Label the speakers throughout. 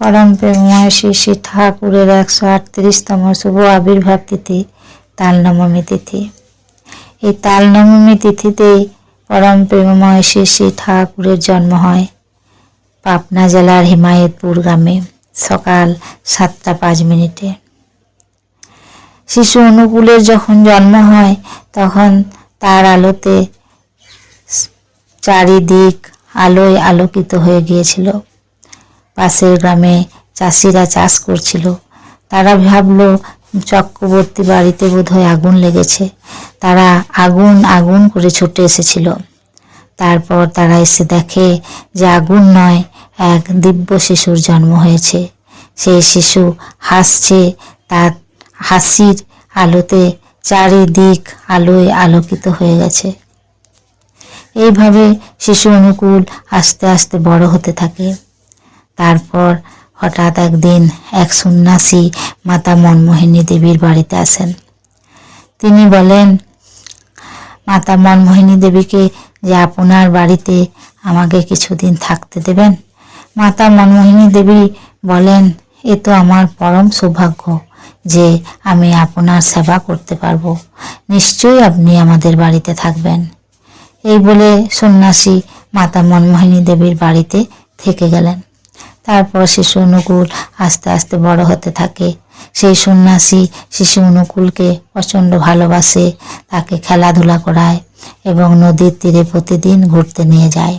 Speaker 1: পরম প্রেমময় শ্রী শ্রী ঠাকুরের 138তম শুভ আবির্ভাব তিথি তালনবমী তিথি। এই তালনবমী তিথিতেই পরম প্রেমময় শ্রী শ্রী ঠাকুরের জন্ম হয় পাবনা জেলার হিমায়তপুর গ্রামে সকাল 7:05। শিশু অনুকূলের যখন জন্ম হয় তখন তার আলোতে চারিদিক আলোয় আলোকিত হয়ে গিয়েছিল। পাশের গ্রামে চাষিরা চাষ করছিল। তারা ভাবলো চক্রবর্তী বাড়িতে বোধহয় আগুন লেগেছে। তারা আগুন আগুন করে ছুটে এসেছিল। তারপর তারা এসে দেখে যে আগুন নয়, এক দিব্য শিশুর জন্ম হয়েছে। সেই শিশু হাসছে, তার হাসির আলোতে চারিদিক আলোয় আলোকিত হয়ে গেছে। এইভাবে শিশু অনুকূল আস্তে আস্তে বড় হতে থাকে। তারপর হঠাৎ একদিন এক সন্ন্যাসী মাতা মনমোহিনী দেবীর বাড়িতে আসেন। তিনি বলেন মাতা মনমোহিনী দেবীকে যে আপনার বাড়িতে আমাকে কিছুদিন থাকতে দেবেন। মাতা মনমোহিনী দেবী বলেন, এ তো আমার পরম সৌভাগ্য যে আমি আপনার সেবা করতে পারবো। নিশ্চয়ই আপনি আমাদের বাড়িতে থাকবেন। এই বলে সন্ন্যাসী মাতা মনমোহিনী দেবীর বাড়িতে থেকে গেলেন। তারপর শিশু অনুকূল আস্তে আস্তে বড় হতে থাকে। সেই সন্ন্যাসী শিশু অনুকূলকে প্রচণ্ড ভালোবাসে, তাকে খেলাধুলা করায় এবং নদীর তীরে প্রতিদিন ঘুরতে নিয়ে যায়।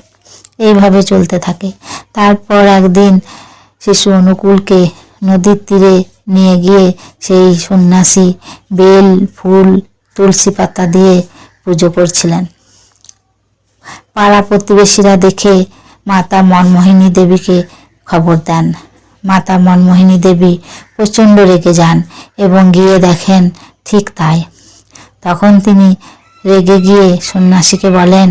Speaker 1: এইভাবে চলতে থাকে। তারপর একদিন শিশু অনুকূলকে নদীর তীরে নিয়ে গিয়ে সেই সন্ন্যাসী বেল ফুল তুলসী পাতা দিয়ে পুজো করছিলেন। পাড়া প্রতিবেশীরা দেখে মাতা মনমোহিনী দেবীকে খবর দেন। মাতা মনমোহিনী দেবী প্রচণ্ড রেগে যান এবং গিয়ে দেখেন ঠিক তাই। তখন তিনি রেগে গিয়ে সন্ন্যাসীকে বলেন,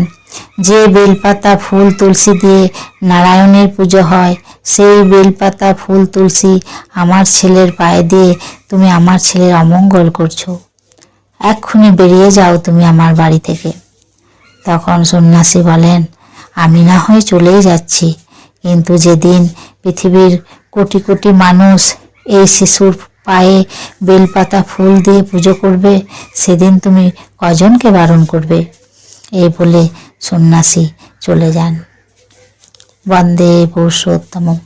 Speaker 1: যে বেলপাতা ফুল তুলসী দিয়ে নারায়ণের পুজো হয়, সেই বেলপাতা ফুল তুলসী আমার ছেলের পায়ে দিয়ে তুমি আমার ছেলের অমঙ্গল করছো। এক্ষুনি বেরিয়ে যাও তুমি আমার বাড়ি থেকে। তখন সন্ন্যাসী বলেন, আমি না হয় চলেই যাচ্ছি, কিন্তু যেদিন পৃথিবীর কোটি কোটি মানুষ এই শিশুর পায়ে বেলপাতা ফুল দিয়ে পুজো করবে, সেদিন তুমি কজনকে বারণ করবে? এই বলে সন্ন্যাসী চলে যান। বন্দে পুরুষোত্তমম।